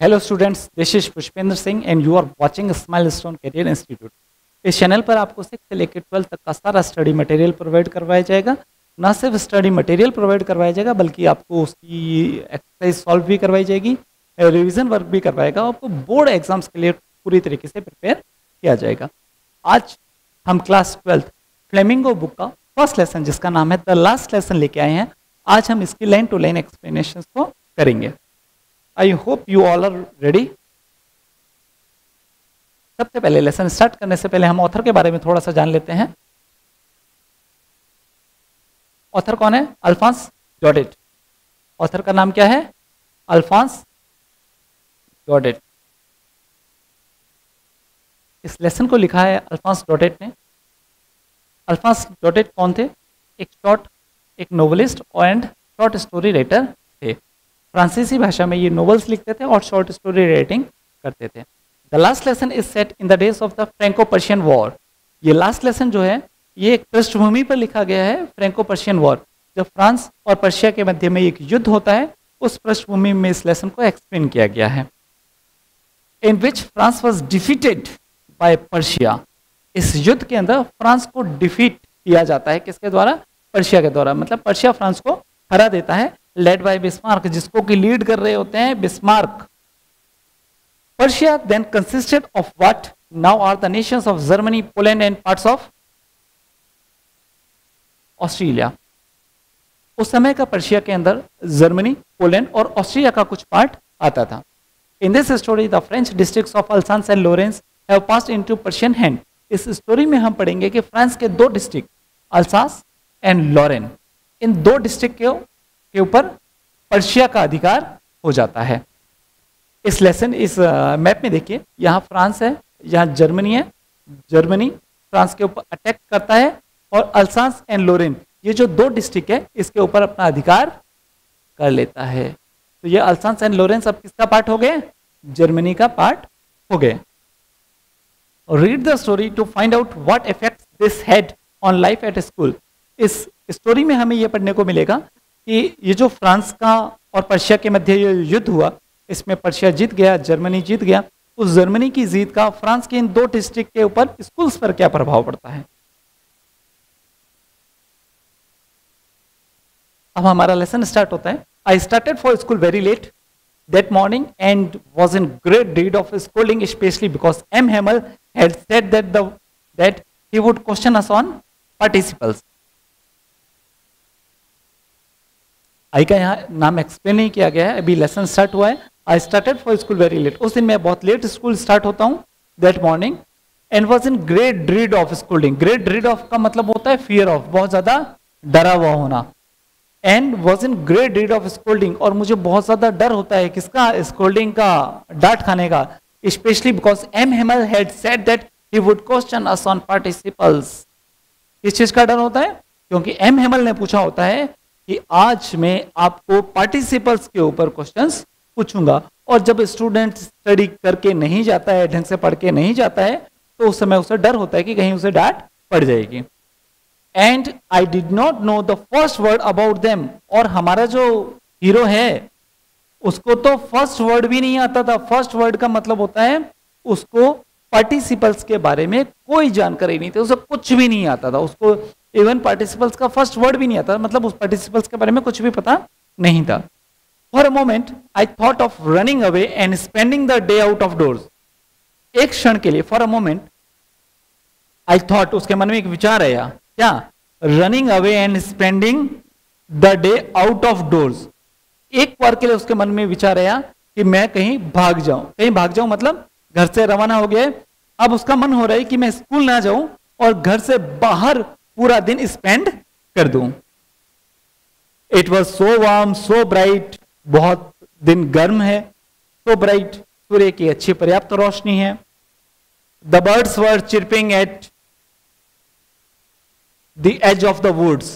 Hello students, this is Pushpendra Singh and you are watching smile stone career institute. इस channel पर आपको 6 से लेकर 12 तक का सारा स्टडी मटेरियल प्रोवाइड करवाया जाएगा। ना सिर्फ स्टडी मटेरियल प्रोवाइड करवाया जाएगा बल्कि आपको उसकी एक्सरसाइज सॉल्व भी करवाई जाएगी, रिवीजन वर्क भी करवाएगा। आपको बोर्ड एग्जाम्स के लिए पूरी तरीके से प्रिपेयर किया जाएगा। आज हम क्लास 12 फ्लेमिंगो बुक का फर्स्ट लेसन जिसका नाम है द लास्ट लेसन लेके आए हैं। आज हम इसकी लाइन टू लाइन एक्सप्लेनेशन को करेंगे। I hope you all are ready. सबसे पहले लेसन स्टार्ट करने से पहले हम ऑथर के बारे में थोड़ा सा जान लेते हैं। ऑथर कौन है? अल्फॉन्स जॉडेट। ऑथर का नाम क्या है? अल्फॉन्स जॉडेट। इस लेसन को लिखा है अल्फॉन्स जॉडेट ने। अल्फॉन्स जॉडेट कौन थे? एक novelist and short story writer थे। फ्रांसीसी भाषा में ये नोवेल्स लिखते थे और शॉर्ट स्टोरी राइटिंग करते थे। The last lesson is set in the days of the Franco Persian war. ये लास्ट लेसन जो है ये एक पृष्ठभूमि पर लिखा गया है, फ्रैंको पर्शियन वॉर। जब फ्रांस और पर्शिया के मध्य में एक युद्ध होता है उस पृष्ठभूमि में इस लेसन को एक्सप्लेन किया गया है। In which France was defeated by Persia. इस युद्ध के अंदर फ्रांस को डिफीट किया जाता है। किसके द्वारा? पर्शिया के द्वारा। मतलब पर्शिया फ्रांस को हरा देता है, लेड बाय बिस्मार्क, जिसको कि लीड कर रहे होते हैं Bismarck. Persia then consisted of what now are the nations of Germany, Poland and parts of Australia. उस समय का पर्शिया के अंदर जर्मनी, पोलैंड और ऑस्ट्रिया का कुछ पार्ट आता था। In this story the French districts of Alsace and Lorraine have passed into Persian hand. इस स्टोरी में हम पढ़ेंगे कि फ्रांस के 2 डिस्ट्रिक्ट अल्सास एंड लोरेन, इन 2 डिस्ट्रिक्ट के ऊपर पर्शिया का अधिकार हो जाता है। इस लेसन इस मैप में देखिए, यहाँ फ्रांस है, यहाँ जर्मनी है। जर्मनी फ्रांस के ऊपर अटैक करता है और अल्सास एंड लोरेन ये जो 2 डिस्ट्रिक्ट है इसके ऊपर अपना अधिकार कर लेता है। तो ये अल्सास एंड लोरेन सब किसका पार्ट हो गए? जर्मनी का पार्ट हो गए। Read the story to find out what effects this had on life at school. इस स्टोरी में हमें यह पढ़ने को मिलेगा कि ये जो फ्रांस का और पर्शिया के मध्य ये युद्ध हुआ, इसमें पर्शिया जीत गया, जर्मनी जीत गया। उस जर्मनी की जीत का फ्रांस के इन 2 डिस्ट्रिक्ट के ऊपर स्कूल्स पर क्या प्रभाव पड़ता है। अब हमारा लेसन स्टार्ट होता है। I started for school very late that morning and was in great need of schooling, specially because M Hamel had said that he would question us on participles. I का यहाँ नाम explain नहीं किया गया है, अभी लेसन स्टार्ट हुआ है। I started for school very late. उस दिन मैं बहुत लेट स्कूल स्टार्ट होता हूँ that morning and was in great dread of schooling. Great dread of का मतलब होता है फियर ऑफ, बहुत ज्यादा डरा हुआ होना। And was in great dread of scolding, और मुझे बहुत ज्यादा डर होता है किसका? स्कोल्डिंग का, डांट खाने का। Specially because M Hamel had said that he would question us on participles. किस चीज का डर होता है? क्योंकि एम हेमल ने पूछा होता है कि आज मैं आपको पार्टिसिपल्स के ऊपर क्वेश्चंस पूछूंगा। और जब स्टूडेंट स्टडी करके नहीं जाता है, ढंग से पढ़ के नहीं जाता है, तो उस समय उसे डर होता है कि कहीं उसे डांट पड़ जाएगी। And I did not know the first word about them. और हमारा जो हीरो है उसको तो फर्स्ट वर्ड भी नहीं आता था। फर्स्ट वर्ड का मतलब होता है उसको पार्टिसिपल्स के बारे में कोई जानकारी नहीं थी, उसे कुछ भी नहीं आता था। उसको इवन पार्टिसिपल्स का फर्स्ट वर्ड भी नहीं आता, मतलब उस पार्टिसिपल्स के बारे में कुछ भी पता नहीं था। For a moment I thought of running away and spending the day out of doors. एक क्षण के लिए, for a moment, I thought, उसके मन में एक विचार आया, क्या? Running away and spending the day out of doors. एक बार के लिए उसके मन में विचार आया कि मैं कहीं भाग जाऊं। कहीं भाग जाऊं मतलब घर से रवाना हो गया, अब उसका मन हो रहा है कि मैं स्कूल ना जाऊं और घर से बाहर पूरा दिन स्पेंड कर दूं। It was so warm so bright, बहुत दिन गर्म है। सो ब्राइट, सूर्य की अच्छी पर्याप्त रोशनी है। The birds were chirping at the edge of the woods,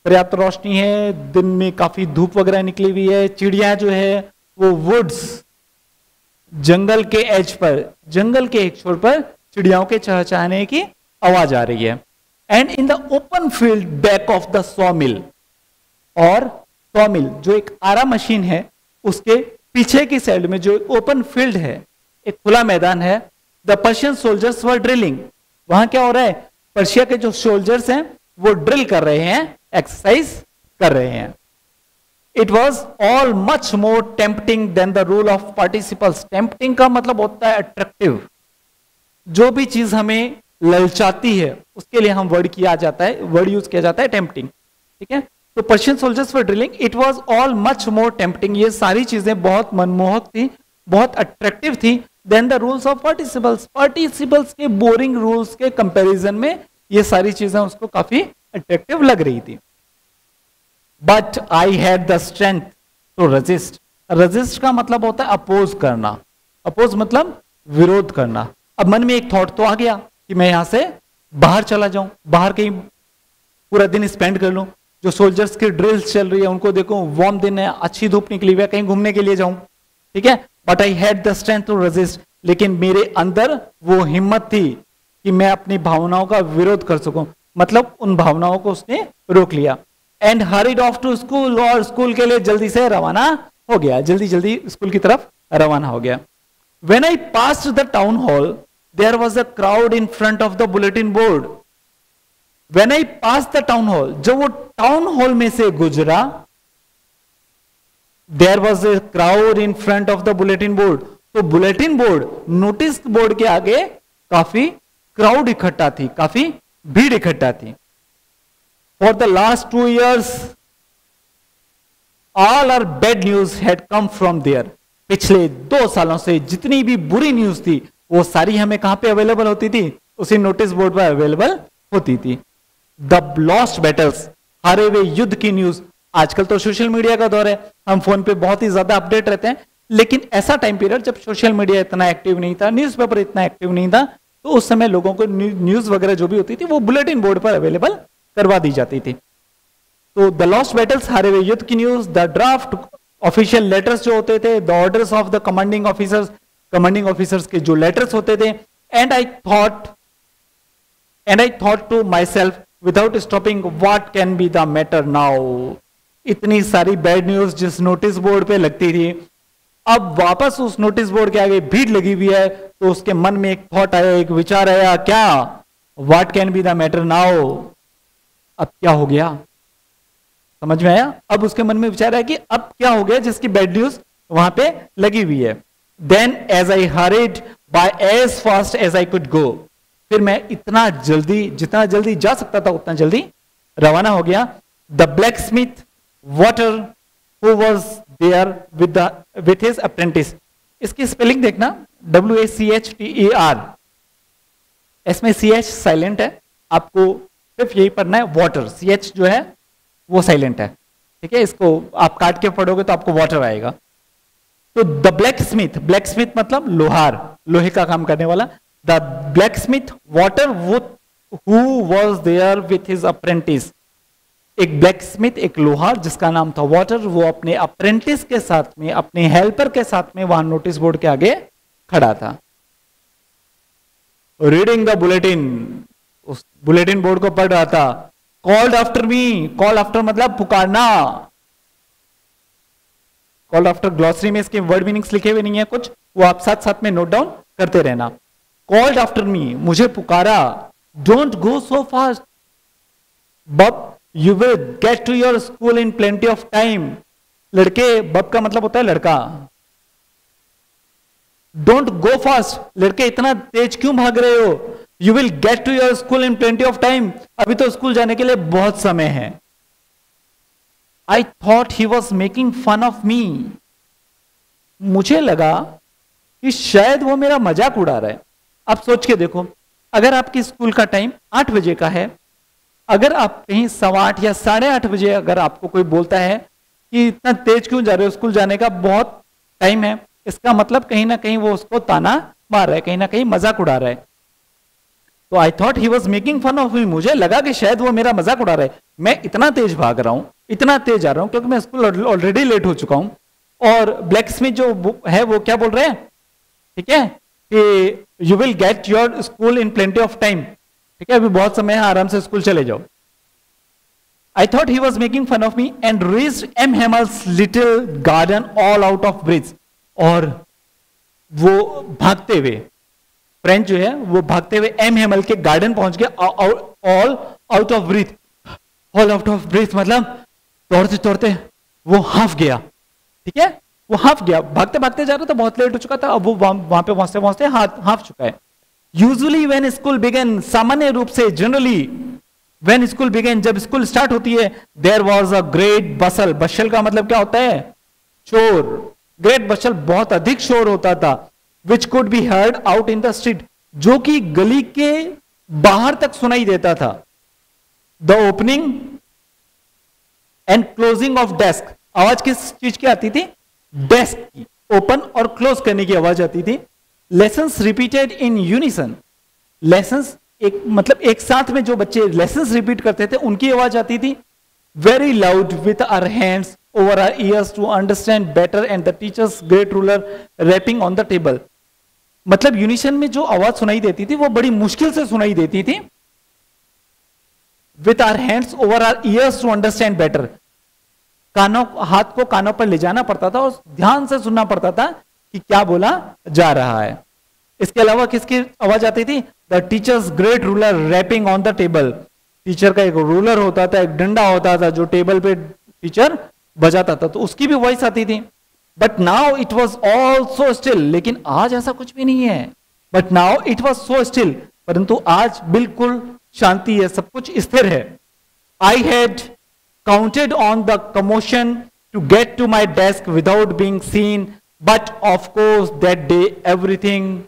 पर्याप्त रोशनी है, दिन में काफी धूप वगैरह निकली हुई है। चिड़िया जो है वो वुड्स, जंगल के एज पर, जंगल के एक छोर पर चिड़ियाओं के चहचहाने की आवाज आ रही है। And in the open field back of the saw mill, और सॉ मिल जो एक आरा मशीन है उसके पीछे की साइड में जो ओपन फील्ड है, एक खुला मैदान है, the Persian soldiers were drilling, वहां क्या हो रहा है, पर्शिया के जो सोल्जर्स हैं वो ड्रिल कर रहे हैं, एक्सरसाइज कर रहे हैं. It was all much more tempting than the rule of participles. Tempting का मतलब होता है अट्रैक्टिव. जो भी चीज हमें ललचाती है उसके लिए हम वर्ड यूज किया जाता है टेम्पटिंग. ठीक है, तो Persian soldiers for drilling, it was all much more tempting. ये सारी चीजें बहुत मनमोहक थी, बहुत अट्रैक्टिव थी, then the rules of participles. Participles के बोरिंग रूल्स के कंपैरिजन में ये सारी चीजें उसको काफी अट्रैक्टिव लग रही थी. But I had the strength to resist. Resist का मतलब होता है अपोज करना. अपोज मतलब विरोध करना. अब मन में एक थॉट तो आ गया कि मैं यहां से बाहर चला जाऊं, बाहर कहीं पूरा दिन स्पेंड कर लूं, जो सोल्जर्स की ड्रिल्स चल रही है उनको देखूं, वार्म दिन है, अच्छी धूप निकली हुई है, कहीं घूमने के लिए जाऊं. ठीक है, but I had the strength to resist. लेकिन मेरे अंदर वो हिम्मत थी कि मैं अपनी भावनाओं का विरोध कर सकूं. मतलब उन भावनाओं को उसने रोक लिया. And hurried off to school, और स्कूल के लिए जल्दी से रवाना हो गया, जल्दी जल्दी स्कूल की तरफ रवाना हो गया. When I passed the town hall, there was a crowd in front of the bulletin board. When I passed the town hall, जब वो टाउन हॉल में से गुजरा, there was a crowd in front of the bulletin board. तो bulletin board, notice board के आगे काफी crowd इकट्ठा थी, काफी भीड़ इकट्ठा थी. For the last 2 years, all our bad news had come from there. पिछले 2 सालों से जितनी भी बुरी न्यूज थी वो सारी हमें कहां पे अवेलेबल होती थी, उसी नोटिस बोर्ड पर अवेलेबल होती थी. द लॉस्ट बैटल्स, हारे हुए युद्ध की न्यूज. आजकल तो सोशल मीडिया का दौर है, हम फोन पे बहुत ही ज्यादा अपडेट रहते हैं, लेकिन ऐसा टाइम पीरियड जब सोशल मीडिया इतना एक्टिव नहीं था, न्यूज़पेपर इतना एक्टिव नहीं था, तो उस समय लोगों को न्यूज वगैरह जो भी होती थी वो बुलेटिन बोर्ड पर अवेलेबल करवा दी जाती थी. तो द लॉस्ट बैटल्स, हारे हुए युद्ध की news, the draft official letters जो होते थे, the orders of the commanding officers के जो लेटर्स होते थे. And I thought to myself without stopping, what can be the matter now. इतनी सारी बैड न्यूज जिस नोटिस बोर्ड पे लगती थी, अब वापस उस नोटिस बोर्ड के आगे भीड़ लगी हुई है, तो उसके मन में एक थॉट आया, एक विचार आया, क्या, what can be the matter now. अब क्या हो गया, समझ में आया. अब उसके मन में विचार आया कि अब क्या हो गया जिसकी बैड न्यूज वहां पे लगी हुई है. Then as I hurried by as fast as I could go, फिर मैं इतना जल्दी, जितना जल्दी जा सकता था उतना जल्दी रवाना हो गया. The blacksmith Wachter who was there with his apprentice. इसकी स्पेलिंग देखना, WACHTER, इसमें CH साइलेंट है, आपको सिर्फ यही पढ़ना है. वाटर, CH जो है वो साइलेंट है. ठीक है, इसको आप काट के पढ़ोगे तो आपको वाटर आएगा. तो द ब्लैक स्मिथ मतलब लोहार, लोहे का काम करने वाला. The blacksmith Wachter who was there with his apprentice. एक ब्लैक स्मिथ, एक लोहार जिसका नाम था वाटर, वो अपने अप्रेंटिस के साथ में, अपने हेल्पर के साथ में वहां नोटिस बोर्ड के आगे खड़ा था. रीडिंग द बुलेटिन, उस बुलेटिन बोर्ड को पढ़ रहा था. Called after me, call after मतलब पुकारना. कॉल्ड आफ्टर ग्लॉसरी में इसके वर्ड मीनिंग्स लिखे हुए नहीं है कुछ, वो आप साथ साथ में नोट डाउन करते रहना. कॉल्ड आफ्टर मी, मुझे पुकारा. Don't go so fast bub, you will get to your school in plenty of time. लड़के, बब का मतलब होता है लड़का. डोंट गो फास्ट, लड़के इतना तेज क्यों भाग रहे हो. You will get to your school in plenty of time, अभी तो स्कूल जाने के लिए बहुत समय है. I thought he was making fun of me, मुझे लगा कि शायद वो मेरा मजाक उड़ा रहा है. आप सोच के देखो, अगर आपकी स्कूल का टाइम 8 बजे का है, अगर आप कहीं 8:15 या 8:30 बजे अगर आपको कोई बोलता है कि इतना तेज क्यों जा रहे हो, स्कूल जाने का बहुत टाइम है, इसका मतलब कहीं ना कहीं वो उसको ताना मार रहा है, कहीं ना कहीं मजाक उड़ा रहा है. तो I thought he was making fun of me, मुझे लगा कि शायद वो मेरा मजाक उड़ा रहा है. मैं इतना तेज भाग रहा हूं, इतना तेज जा रहा हूं, क्योंकि मैं स्कूल ऑलरेडी लेट हो चुका हूं. और ब्लैक स्मिथ जो है वो क्या बोल रहे हैं, ठीक है, कि you will get your school in plenty of time. ठीक है, अभी बहुत समय है, आराम से स्कूल चले जाओ. I thought he was making fun of me and reached M. Hammel's little garden all out of breath. और वो भागते हुए फ्रेंच जो है वो भागते हुए एम हेमल के गार्डन पहुंच गया, all out of breath. All out of breath मतलब दौड़ते दौड़ते वो हाफ गया, ठीक है, वो हाफ गया, भागते भागते जा रहा था, बहुत लेट हो चुका था, अब वो वहां पे पहुंचते पहुंचते हाफ चुका है। यूजुअली व्हेन स्कूल बिगन, सामान्य रूप से जनरली व्हेन स्कूल बिगन, जब स्कूल स्टार्ट होती है, देयर वाज अ ग्रेट बसल। बशल का मतलब क्या होता है? शोर। ग्रेट बशल, बहुत अधिक शोर होता था, which could be heard out in the street, जो कि गली के बाहर तक सुनाई देता था। The opening and closing of desk, आवाज किस चीज की आती थी? डेस्क की ओपन और क्लोज करने की आवाज आती थी। Lessons repeated in unison, lessons एक मतलब एक साथ में जो बच्चे लेसन्स रिपीट करते थे उनकी आवाज आती थी। Very loud with our hands over our ears to understand better and the teacher's great ruler rapping on the table, मतलब यूनिसन में जो आवाज सुनाई देती थी वो बड़ी मुश्किल से सुनाई देती थी। With our hands over our ears to understand better, कानों, हाथ को कानों पर ले जाना पड़ता था और ध्यान से सुनना पड़ता था कि क्या बोला जा रहा है। इसके अलावा किसकी आवाज आती थी? The teacher's great ruler rapping on the table, teacher का एक रूलर होता था, एक डंडा होता था जो टेबल पे टीचर बजाता था, तो उसकी भी वॉइस आती थी। But now it was all so still, लेकिन आज ऐसा कुछ भी नहीं है। But now it was so still, परंतु आज बिल्कुल शांति है, सब कुछ स्थिर है। I had counted on the commotion to get to my desk without being seen, but of course that day everything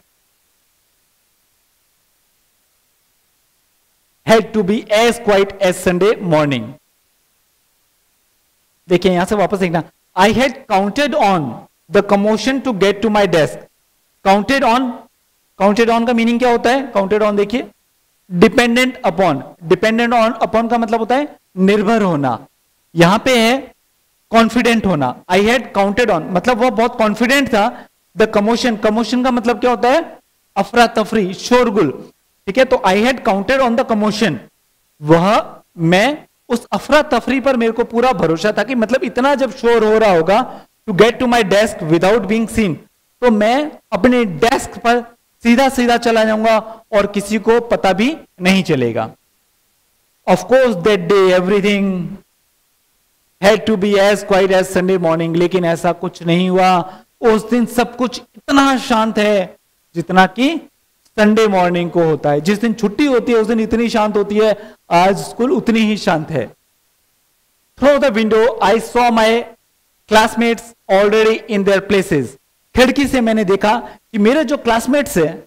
had to be as quiet as Sunday morning. देखिए यहां से वापस देखना, I had counted on the commotion to get to my desk. Counted on का meaning क्या होता है? Counted on देखिए, dependent on का मतलब होता है निर्भर होना, यहां पे है कॉन्फिडेंट होना। I had counted on मतलब वो बहुत कॉन्फिडेंट था। The commotion का मतलब क्या होता है? अफरा तफरी, शोरगुल, ठीक है। तो आई had counted on the commotion, वह मैं उस अफरा तफरी पर मेरे को पूरा भरोसा था कि मतलब इतना जब शोर हो रहा होगा, to get to my desk without being seen, तो मैं अपने डेस्क पर सीधा सीधा चला जाऊंगा और किसी को पता भी नहीं चलेगा। Of course that day everything had to be as quiet as Sunday morning, लेकिन ऐसा कुछ नहीं हुआ। उस दिन सब कुछ इतना शांत है जितना कि संडे मॉर्निंग को होता है। जिस दिन छुट्टी होती है उस दिन इतनी शांत होती है, आज स्कूल उतनी ही शांत है। Through the window I saw my classmates already in their places, खिड़की से मैंने देखा कि मेरे जो क्लासमेट्स हैं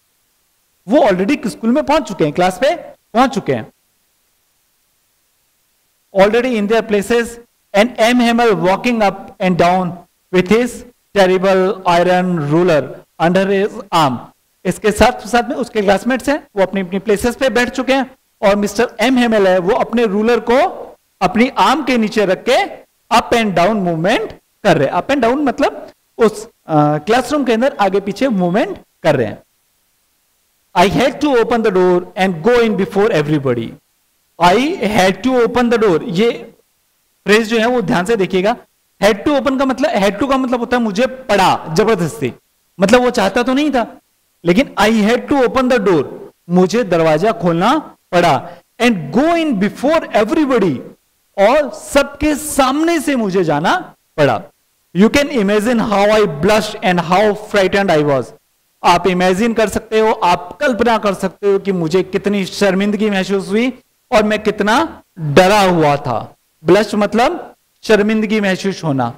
वो ऑलरेडी स्कूल में पहुंच चुके हैं, क्लास पे पहुंच चुके हैं। Already in their places and M Hamel walking up and down with his terrible iron ruler under his arm, इसके साथ साथ में उसके क्लासमेट्स हैं वो अपनी अपनी प्लेसेस पे बैठ चुके हैं और मिस्टर एम हेमल है वो अपने रूलर को अपनी आर्म के नीचे रख के अप एंड डाउन मूवमेंट कर रहे हैं। अप एंड डाउन मतलब उस क्लासरूम के अंदर आगे पीछे मूवमेंट कर रहे हैं। I had to open the door and go in before everybody, I had to open the door, ये फ्रेज जो है वो ध्यान से देखिएगा। हैड टू ओपन का मतलब, हैड टू का मतलब होता है मुझे पड़ा जबरदस्ती, मतलब वो चाहता तो नहीं था, लेकिन I had to open the door, मुझे दरवाजा खोलना पड़ा। And go in before everybody, और सबके सामने से मुझे जाना पड़ा। You can imagine how I blush and how frightened I was, आप इमेजिन कर सकते हो, आप कल्पना कर सकते हो कि मुझे कितनी शर्मिंदगी महसूस हुई और मैं कितना डरा हुआ था। ब्लश मतलब शर्मिंदगी महसूस होना,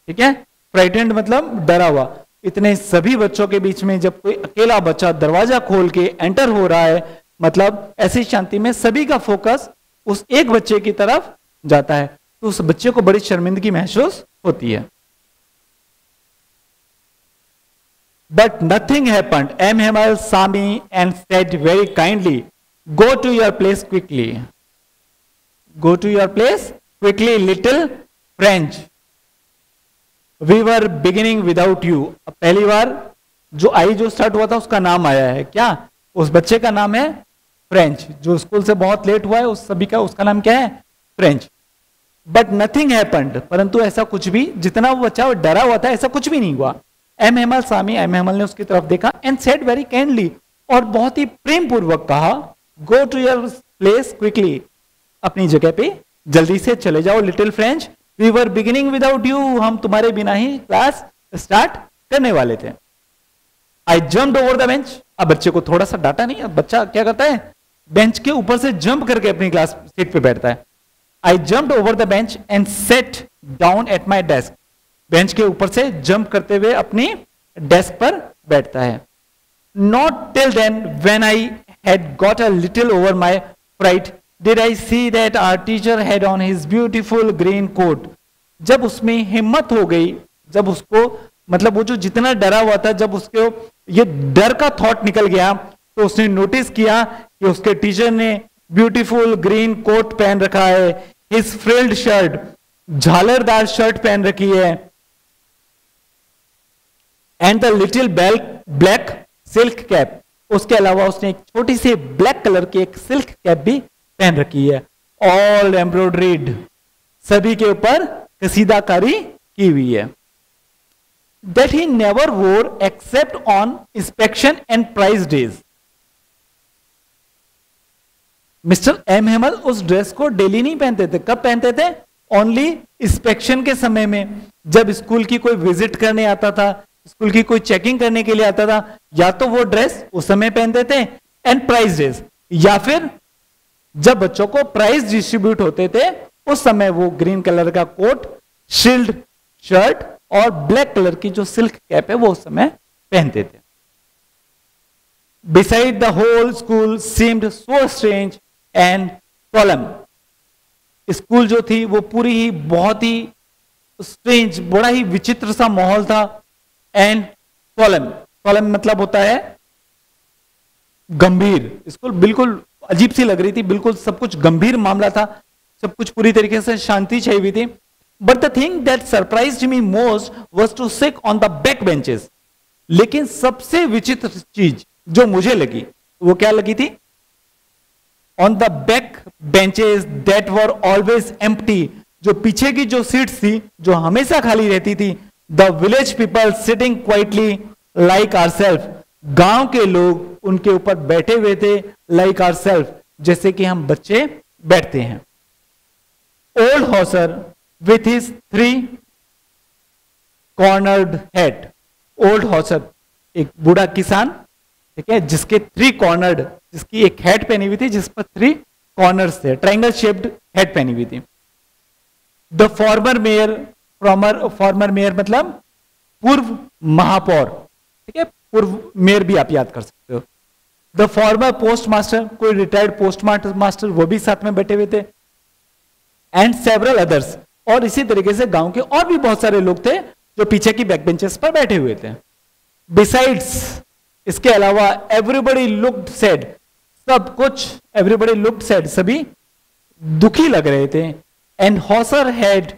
ठीक है। फ्राइटेंड मतलब डरा हुआ। इतने सभी बच्चों के बीच में जब कोई अकेला बच्चा दरवाजा खोल के एंटर हो रहा है, मतलब ऐसी शांति में सभी का फोकस उस एक बच्चे की तरफ जाता है, तो उस बच्चे को बड़ी शर्मिंदगी महसूस होती है। But nothing happened, M Hamel saw me and said very kindly, go to your place quickly, go to your place quickly little French, we were beginning without you। अब पहली बार जो आई जो स्टार्ट हुआ था उसका नाम आया है, क्या? उस बच्चे का नाम है फ्रेंच, जो स्कूल से बहुत लेट हुआ है उस सभी का उसका नाम क्या है? फ्रेंच। बट नथिंग हैपेंड, परंतु ऐसा कुछ भी, जितना वो बच्चा डरा हुआ था ऐसा कुछ भी नहीं हुआ। एम हेमल सामी, एम हेमल ने उसकी तरफ देखा एंड सेड वेरी काइंडली, और बहुत ही प्रेम पूर्वक कहा, go to your place quickly, अपनी जगह पे जल्दी से चले जाओ little French, we were beginning without you, हम तुम्हारे बिना ही क्लास स्टार्ट करने वाले थे। I jumped over the bench, अब बच्चे को थोड़ा सा डांटा नहीं, अब बच्चा क्या करता है, बेंच के ऊपर से जंप करके अपनी क्लास सीट पे बैठता है। आई jumped over the bench and set down at my desk, bench के ऊपर से जंप करते हुए अपनी डेस्क पर बैठता है। Not till then when I had got a little over my fright did I see that our teacher had on his beautiful green coat, जब उसमें हिम्मत हो गई, जब उसको मतलब वो जो जितना डरा हुआ था, जब उसके ये डर का थॉट निकल गया, तो उसने नोटिस किया कि उसके टीचर ने ब्यूटीफुल ग्रीन कोट पहन रखा है, हिज फ्रिल्ड शर्ट, झालरदार शर्ट पहन रखी है, and the little black silk cap, उसके अलावा उसने एक छोटी सी ब्लैक कलर की एक सिल्क कैप भी पहन रखी है, ऑल एम्ब्रॉयडरीड, सभी के ऊपर कसीदाकारी की हुई है। That he never wore except on inspection and prize days. Mister M Hamel उस ड्रेस को डेली नहीं पहनते थे, कब पहनते थे, ओनली इंस्पेक्शन के समय में, जब स्कूल की कोई विजिट करने आता था, स्कूल की कोई चेकिंग करने के लिए आता था, या तो वो ड्रेस उस समय पहनते थे, एंड प्राइज डेज, या फिर जब बच्चों को प्राइज डिस्ट्रीब्यूट होते थे उस समय वो ग्रीन कलर का कोट, शील्ड शर्ट और ब्लैक कलर की जो सिल्क कैप है वो उस समय पहनते थे। Beside the whole school seemed so strange and solemn. School जो थी वो पूरी ही बहुत ही स्ट्रेंज, बड़ा ही विचित्र सा माहौल था, एंड सोलम, सोलम मतलब होता है गंभीर, स्कूल बिल्कुल अजीब सी लग रही थी, बिल्कुल सब कुछ गंभीर मामला था, सब कुछ पूरी तरीके से शांति छाई हुई थी। But the thing that surprised me most was to sit on the back benches. लेकिन सबसे विचित्र चीज जो मुझे लगी वो क्या लगी थी, on the back benches that were always empty, जो पीछे की जो सीट्स थी जो हमेशा खाली रहती थी, the village people sitting quietly like ourselves, गांव के लोग उनके ऊपर बैठे हुए थे, लाइक आवरसेल्फ, जैसे कि हम बच्चे बैठते हैं। Old Hauser with his 3 cornered head, old Hauser एक बूढ़ा किसान, ठीक है, जिसके 3 कॉर्नर्ड, जिसकी एक हेड पहनी हुई थी जिस पर 3 कॉर्नर्स थे, ट्रायंगल शेप्ड हेड पहनी हुई थी। The former mayor, farmer mayor मतलब पूर्व महापौर, ठीक है, पूर्व मेयर भी आप याद कर सकते हो। द फॉर्मर पोस्ट मास्टर, कोई रिटायर्ड पोस्ट मास्टर, वो भी साथ में बैठे हुए थे, एंड सेवरल अदर्स, और इसी तरीके से गांव के और भी बहुत सारे लोग थे जो पीछे की बैक बेंचेस पर बैठे हुए थे। बिसाइड्स, इसके अलावा एवरीबडी लुक्ड सैड, सब कुछ एवरीबडी लुक्ड सैड, सभी दुखी लग रहे थे। And Hauser had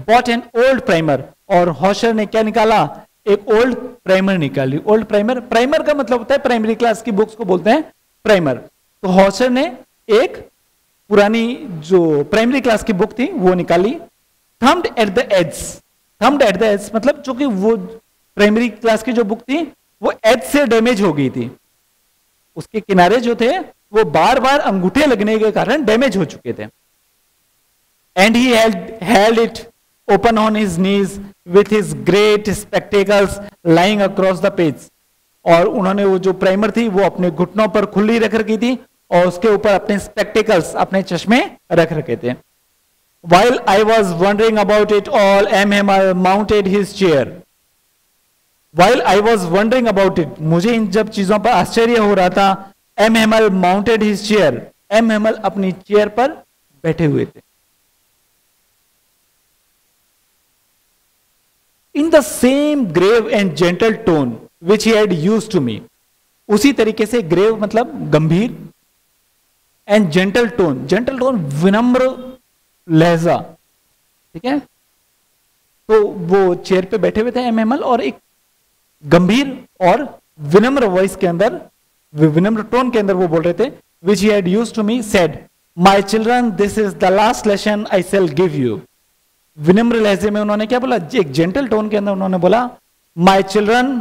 bought an old primer, और हॉशर ने क्या निकाला, एक ओल्ड प्राइमर निकाली। ओल्ड प्राइमर, प्राइमर का मतलब होता है प्राइमरी क्लास की बुक्स को बोलते हैं प्राइमर। तो हॉशर ने एक पुरानी जो प्राइमरी क्लास की बुक थी वो निकाली। Thumbed at the edge, thumbed at the edge मतलब चूंकि वो प्राइमरी क्लास की जो बुक थी वो एज से डैमेज हो गई थी, उसके किनारे जो थे वो बार बार अंगूठे लगने के कारण डैमेज हो चुके थे। And he held it open on his knees with his great spectacles lying across the page, और उन्होंने वो जो प्राइमर थी वो अपने घुटनों पर खुली रख रखी थी और उसके ऊपर अपने स्पेक्टिकल्स, अपने चश्मे रख रखे थे। While I was wondering about it all, M. Hemal mounted his chair. While I was wondering about it, मुझे इन जब चीजों पर आश्चर्य हो रहा था, M. Hemal mounted his chair. M. Hemal अपनी चेयर पर बैठे हुए थे। In the same grave and gentle tone which he had used to me, उसी तरीके से ग्रेव मतलब गंभीर, and gentle tone, gentle tone विनम्र लहजा, ठीक है। तो वो चेयर पे बैठे हुए थे एम हेमल, और एक गंभीर और विनम्र वॉइस के अंदर, विनम्र टोन के अंदर वो बोल रहे थे, which he had used to me, said, my children, this is the last lesson I shall give you. विनम्र लहजे में उन्होंने क्या बोला, एक जेंटल टोन के अंदर उन्होंने बोला, my children,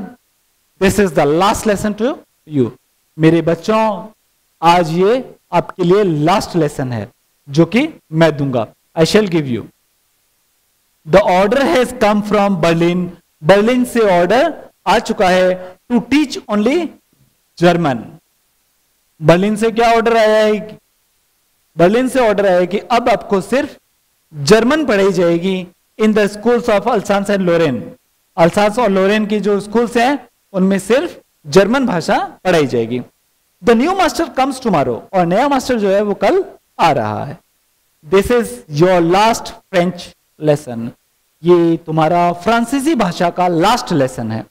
this is the last lesson to you. मेरे बच्चों, आज ये आपके लिए लास्ट लेसन है जो कि मैं दूंगा। I shall give you. The order has come from Berlin. Berlin से ऑर्डर आ चुका है to teach only German. Berlin से क्या ऑर्डर आया है? बर्लिन से ऑर्डर आया है कि अब आपको सिर्फ जर्मन पढ़ाई जाएगी in the schools of Alsace and Lorraine. Alsace और लोरेन की जो स्कूल्स हैं उनमें सिर्फ जर्मन भाषा पढ़ाई जाएगी। The new master comes tomorrow, और नया मास्टर जो है वो कल आ रहा है। This is your last French lesson. ये तुम्हारा फ्रांसीसी भाषा का लास्ट लेसन है।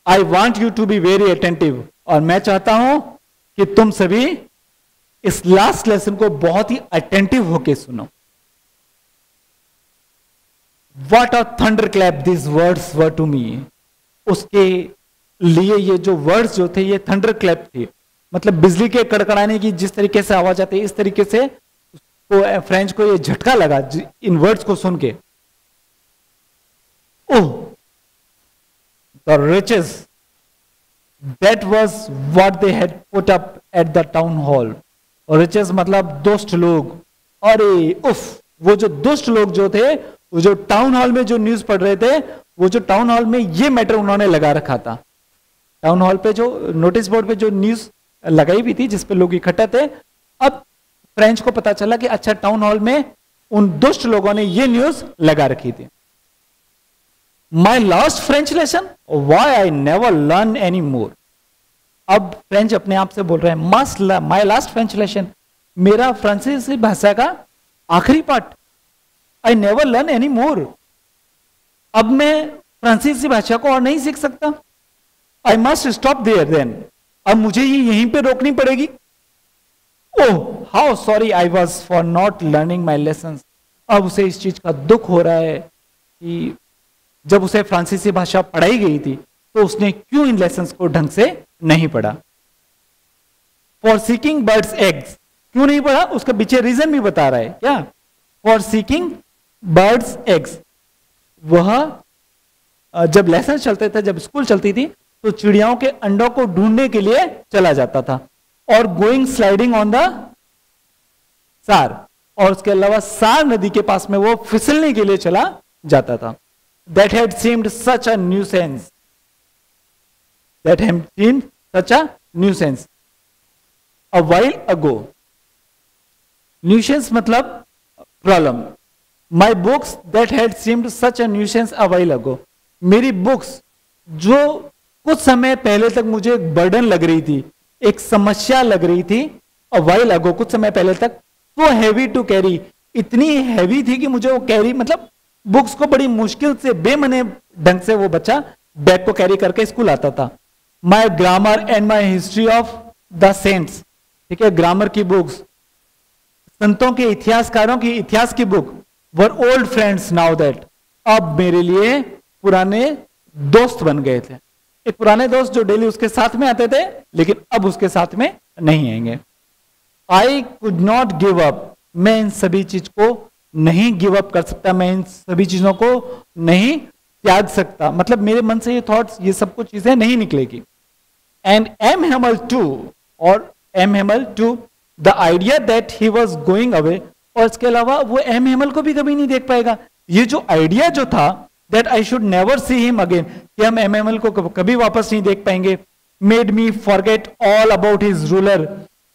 आई वॉन्ट यू टू बी वेरी अटेंटिव, और मैं चाहता हूं कि तुम सभी इस लास्ट लेसन को बहुत ही अटेंटिव होकर सुनो। What a thunderclap these words were to me। उसके लिए ये जो वर्ड्स जो थे ये थंडर क्लैप थे, मतलब बिजली के कड़कड़ाने की जिस तरीके से आवाज आती है इस तरीके से उसको फ्रेंच को ये झटका लगा इन वर्ड्स को सुन के। Oh, the riches, that was what they had put up at the town hall. और रिचेस मतलब दुष्ट लोग। अरे उफ, वो जो दुष्ट लोग जो थे, वो जो टाउन हॉल में जो न्यूज पढ़ रहे थे, वो जो टाउन हॉल में ये मैटर उन्होंने लगा रखा था। टाउन हॉल पे जो नोटिस बोर्ड पे जो न्यूज लगाई हुई थी जिसपे लोग इकट्ठा थे, अब फ्रेंच को पता चला कि अच्छा टाउन हॉल में उन दुष्ट लोगों ने ये न्यूज लगा रखी थी। My last French lesson, why I never learn any more. अब फ्रेंच अपने आप से बोल रहे हैं माई लास्ट फ्रेंच लेसन, मेरा फ्रांसीसी भाषा का आखिरी पाठ। I never learn any more, अब मैं फ्रांसीसी भाषा को और नहीं सीख सकता। I must stop there then, अब मुझे ये यहीं पे रोकनी पड़ेगी। Oh how sorry I was for not learning my lesson. अब उसे इस चीज का दुख हो रहा है कि जब उसे फ्रांसीसी भाषा पढ़ाई गई थी तो उसने क्यों इन लेसन्स को ढंग से नहीं पढ़ा। फॉर सीकिंग बर्ड्स एग्स, क्यों नहीं पढ़ा उसका पीछे रीजन भी बता रहा है क्या। फॉर सीकिंग बर्ड्स एग्स, वह जब लेसन चलते थे, जब स्कूल चलती थी तो चिड़ियाओं के अंडों को ढूंढने के लिए चला जाता था। और गोइंग स्लाइडिंग ऑन द सार, और उसके अलावा सार नदी के पास में वो फिसलने के लिए चला जाता था। That had seemed such a nuisance, that had seemed such a nuisance a while ago. Nuisance मतलब problem. My books that had seemed such a nuisance a while ago, मेरी बुक्स जो कुछ समय पहले तक मुझे एक बर्डन लग रही थी, एक समस्या लग रही थी, अ व्हाइल अगो कुछ समय पहले तक, तो हैवी टू कैरी, इतनी हैवी थी कि मुझे वो कैरी, मतलब बुक्स को बड़ी मुश्किल से बेमने ढंग से वो बच्चा बैग को कैरी करके स्कूल आता था। My grammar and my history of the saints, ठीक है, ग्रामर की बुक्स, संतों के इतिहासकारों की इतिहास की book, were old friends now that, अब मेरे लिए पुराने दोस्त बन गए थे। एक पुराने दोस्त जो डेली उसके साथ में आते थे लेकिन अब उसके साथ में नहीं आएंगे। I could not give up, मैं इन सभी चीज को नहीं गिव अप कर सकता, मैं इन सभी चीजों को नहीं त्याग सकता, मतलब मेरे मन से ये थॉट्स, ये सब कुछ चीजें नहीं निकलेगी। एंड एम हेमल टू, और M Hamel too, the idea that he was going away, और इसके अलावा वो एम हेमल को भी कभी नहीं देख पाएगा। ये जो आइडिया जो था that I should never see him again, कि हम एम हेमल को कभी वापस नहीं देख पाएंगे, made me forget all about his ruler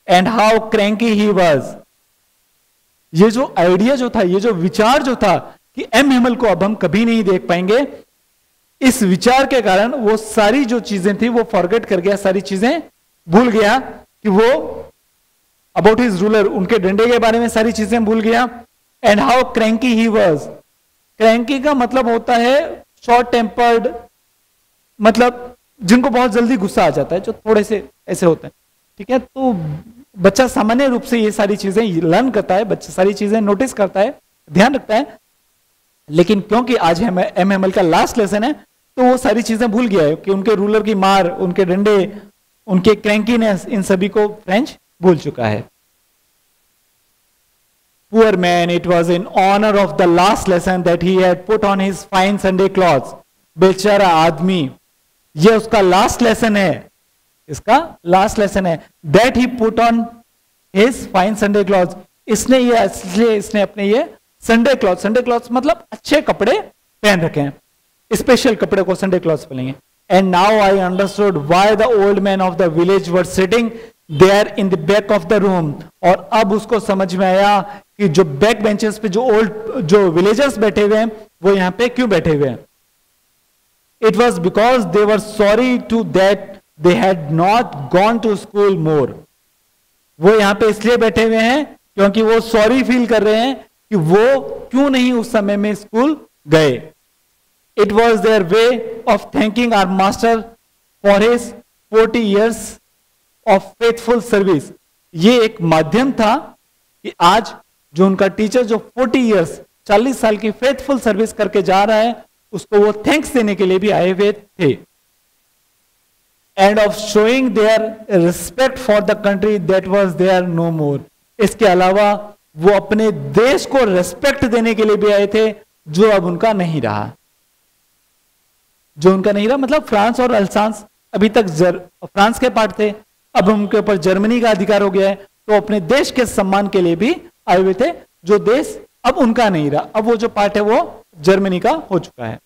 and how cranky he was. ये जो आइडिया जो था, ये जो विचार जो था कि एम हेमल को अब हम कभी नहीं देख पाएंगे, इस विचार के कारण वो सारी जो चीजें थी वो फॉरगेट कर गया, सारी चीजें भूल गया कि वो अबाउट हिज रूलर, उनके डंडे के बारे में सारी चीजें भूल गया। And how cranky he was, cranky का मतलब होता है शॉर्ट टेम्पर्ड, मतलब जिनको बहुत जल्दी गुस्सा आ जाता है, जो थोड़े से ऐसे होते हैं, ठीक है। तो बच्चा सामान्य रूप से ये सारी चीजें लर्न करता है, बच्चा सारी चीजें नोटिस करता है, ध्यान रखता है, लेकिन क्योंकि आज एम एम एल का लास्ट लेसन है तो वो सारी चीजें भूल गया है कि उनके रूलर की मार, उनके डंडे, उनके क्रैंकीनेस, इन सभी को फ्रेंच भूल चुका है। Poor man, it was in honor of the last lesson that he had put on his fine Sunday clothes. बेचारा आदमी, ये उसका लास्ट लेसन है, इसका लास्ट लेसन है। That he put on his fine Sunday cloth, इसने ये इसलिए इसने अपने ये संडे क्लॉथ मतलब अच्छे कपड़े पहन रखे हैं, स्पेशल कपड़े को संडे क्लॉथ बोलेंगे। And now I understood why the old man of the village were sitting there in the back of the room, और अब उसको समझ में आया कि जो बैक बेंचेस पे जो विलेजर्स बैठे हुए हैं वो यहां पे क्यों बैठे हुए हैं। It was because they were sorry to that they had not gone to school more, वो यहां पे इसलिए बैठे हुए हैं क्योंकि वो सॉरी फील कर रहे हैं कि वो क्यों नहीं उस समय में स्कूल गए। It was their way of thanking our master for his 40 years of faithful service, ये एक माध्यम था कि आज जो उनका टीचर जो 40 years 40 साल की फेथफुल सर्विस करके जा रहा है उसको वो थैंक्स देने के लिए भी आए हुए थे। And of showing their respect for the country that was their no more, इसके अलावा वो अपने देश को रिस्पेक्ट देने के लिए भी आए थे जो अब उनका नहीं रहा। जो उनका नहीं रहा मतलब फ्रांस और अल्सांस अभी तक फ्रांस के पार्ट थे, अब उनके ऊपर जर्मनी का अधिकार हो गया है, तो अपने देश के सम्मान के लिए भी आए हुए थे जो देश अब उनका नहीं रहा, अब वो जो पार्ट है वो जर्मनी का हो चुका है।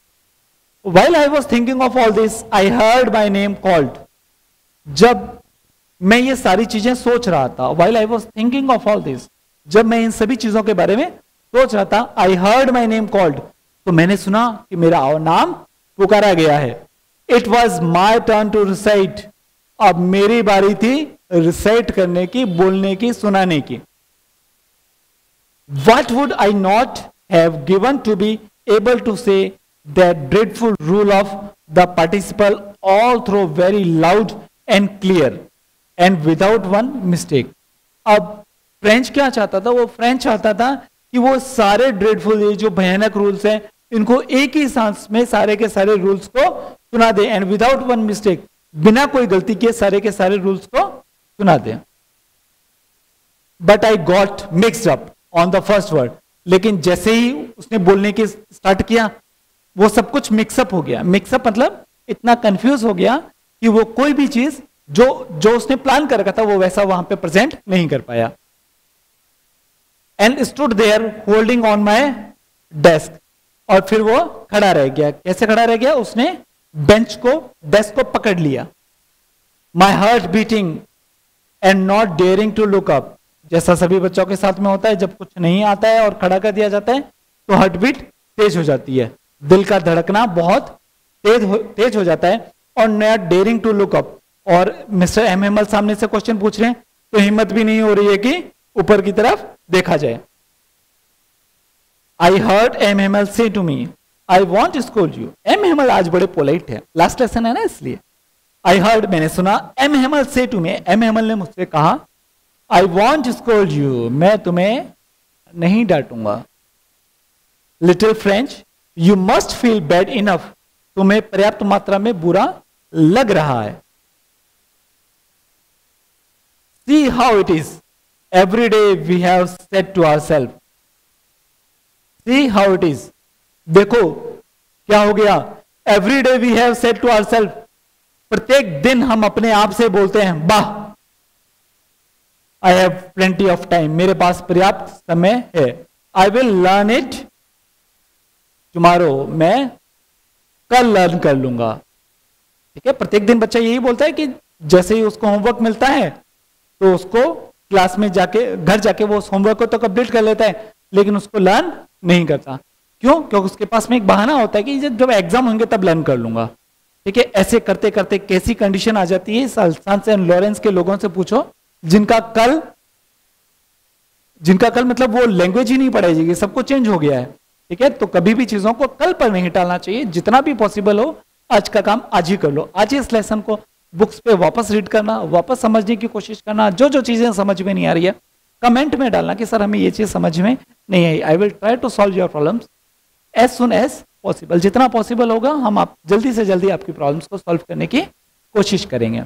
While I was thinking of all this, I heard my name called. जब मैं ये सारी चीजें सोच रहा था, while I was thinking of all this, जब मैं इन सभी चीजों के बारे में सोच रहा था, I heard my name called, तो मैंने सुना कि मेरा नाम पुकारा गया है। It was my turn to recite. अब मेरी बारी थी रिसाइट करने की, बोलने की, सुनाने की। What would I not have given to be able to say that dreadful rule of the participle all through very loud and clear and without one mistake. अब फ्रेंच क्या चाहता था, वो फ्रेंच चाहता था कि वो सारे ड्रेडफुल ये जो भयानक रूल्स हैं इनको एक ही सांस में सारे के सारे रूल्स को सुना दे, एंड विदाउट वन मिस्टेक, बिना कोई गलती किए सारे के सारे रूल्स को सुना दे। But I got mixed up on the first word, लेकिन जैसे ही उसने बोलने की स्टार्ट किया वो सब कुछ मिक्सअप हो गया। मिक्सअप मतलब इतना कंफ्यूज हो गया कि वो कोई भी चीज जो उसने प्लान कर रखा था वो वैसा वहां पे प्रेजेंट नहीं कर पाया। And stood there holding on my desk, और फिर वो खड़ा रह गया। कैसे खड़ा रह गया? उसने बेंच को, डेस्क को पकड़ लिया। My heart beating and not daring to look up, जैसा सभी बच्चों के साथ में होता है, जब कुछ नहीं आता है और खड़ा कर दिया जाता है तो हार्ट बीट तेज हो जाती है, दिल का धड़कना बहुत तेज हो जाता है। और not daring to look up, और मिस्टर एम हेमल सामने से क्वेश्चन पूछ रहे हैं तो हिम्मत भी नहीं हो रही है कि ऊपर की तरफ देखा जाए। आई हर्ड एम हेमल से to me I want to school you. M Hamel आज बड़े पोलाइट है, लास्ट लेसन है ना इसलिए। आई हर्ड, मैंने सुना, एम हेमल से टू मी, एम हेमल ने मुझसे कहा, I want to school you, मैं तुम्हें नहीं डांटूंगा। Little French, you must feel bad enough, तुम्हें पर्याप्त मात्रा में बुरा लग रहा है। See how it is. Every day we have said to ourselves. See how it is. देखो क्या हो गया? Every day we have said to ourselves. प्रत्येक दिन हम अपने आप से बोलते हैं, वाह, I have plenty of time. मेरे पास पर्याप्त समय है। I will learn it tomorrow. मैं कल लर्न कर लूंगा। ठीक है, प्रत्येक दिन बच्चा यही बोलता है कि जैसे ही उसको होमवर्क मिलता है तो उसको क्लास में जाके, घर जाके वो उस होमवर्क को तो कंप्लीट कर लेता है, लेकिन उसको लर्न नहीं करता। क्यों? क्योंकि उसके पास में एक बहाना होता है कि जब एग्जाम होंगे तब लर्न कर लूंगा। ठीक है, ऐसे करते करते कैसी कंडीशन आ जाती है। अल्सांस एंड लॉरेंस के लोगों से पूछो जिनका कल मतलब वो लैंग्वेज ही नहीं पढ़ाई जाएगी, सब कुछ चेंज हो गया है। ठीक है, तो कभी भी चीजों को कल पर नहीं टालना चाहिए। जितना भी पॉसिबल हो आज का काम आज ही कर लो। आज ही इस लेसन को बुक्स पे वापस रीड करना, वापस समझने की कोशिश करना। जो जो चीजें समझ में नहीं आ रही है कमेंट में डालना कि सर हमें ये चीज समझ में नहीं आई। I will try to solve your problems as soon as possible. जितना पॉसिबल होगा हम आप जल्दी से जल्दी आपकी प्रॉब्लम्स को सॉल्व करने की कोशिश करेंगे।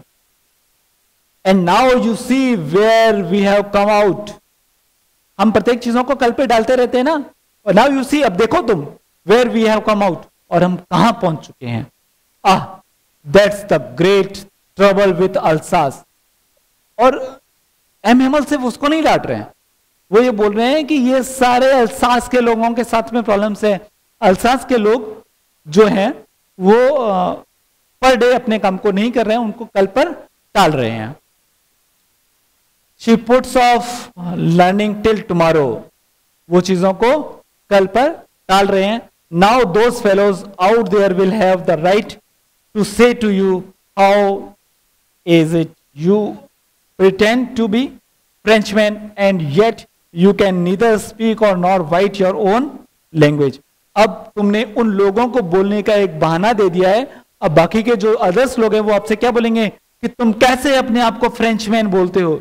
And now you see where we have come out. हम प्रत्येक चीजों को कल पे डालते रहते हैं ना, और नाउ यू सी, अब देखो तुम, where we have come out, और हम कहां पहुंच चुके हैं। That's the great trouble with Alsace. और एम हेमल सिर्फ उसको नहीं डांट रहे हैं, वो ये बोल रहे हैं कि ये सारे अल्सास के लोगों के साथ में प्रॉब्लम्स है। अल्सास के लोग जो हैं वो पर डे अपने काम को नहीं कर रहे हैं, उनको कल पर टाल रहे हैं। She puts off learning till tomorrow, वो चीजों को कल पर टाल रहे हैं। Now those fellows out there will have the right to say to you how is it you pretend to be Frenchman and yet you can neither speak or nor write your own language। अब तुमने उन लोगों को बोलने का एक बहाना दे दिया है, अब बाकी के जो अदर्स लोग हैं वो आपसे क्या बोलेंगे कि तुम कैसे अपने आप को फ्रेंचमैन बोलते हो,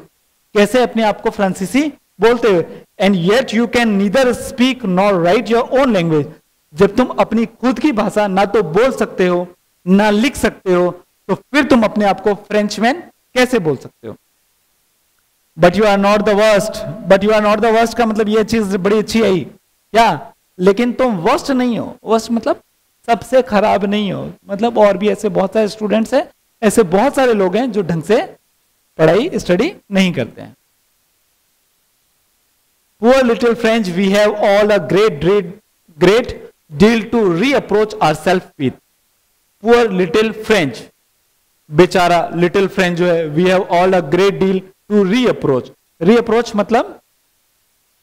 कैसे अपने आप को फ्रांसीसी बोलते हो। And yet you can neither speak nor right your own language, जब तुम अपनी खुद की भाषा ना तो बोल सकते हो ना लिख सकते हो, तो फिर तुम अपने आप को फ्रेंचमैन कैसे बोल सकते हो। But you are not the worst, but you are not the worst का मतलब ये चीज बड़ी अच्छी आई क्या, लेकिन तुम वर्स्ट नहीं हो। वर्स्ट मतलब सबसे खराब नहीं हो, मतलब और भी ऐसे बहुत सारे स्टूडेंट्स हैं, ऐसे बहुत सारे लोग हैं जो ढंग से पढ़ाई स्टडी नहीं करते हैं। Poor little French, we have all a great deal to reapproach ourselves with। Poor little French, बेचारा लिटिल फ्रेंच जो है, we have all a great deal to reproach. Reproach मतलब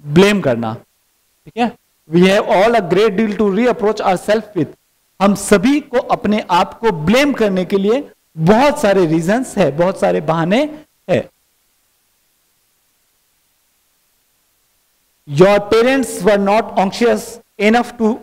ब्लेम करना, ठीक है। We have all a great deal to reproach ourselves with, हम सभी को अपने आप को ब्लेम करने के लिए बहुत सारे रीजंस है, बहुत सारे बहाने है। Your parents were not anxious enough to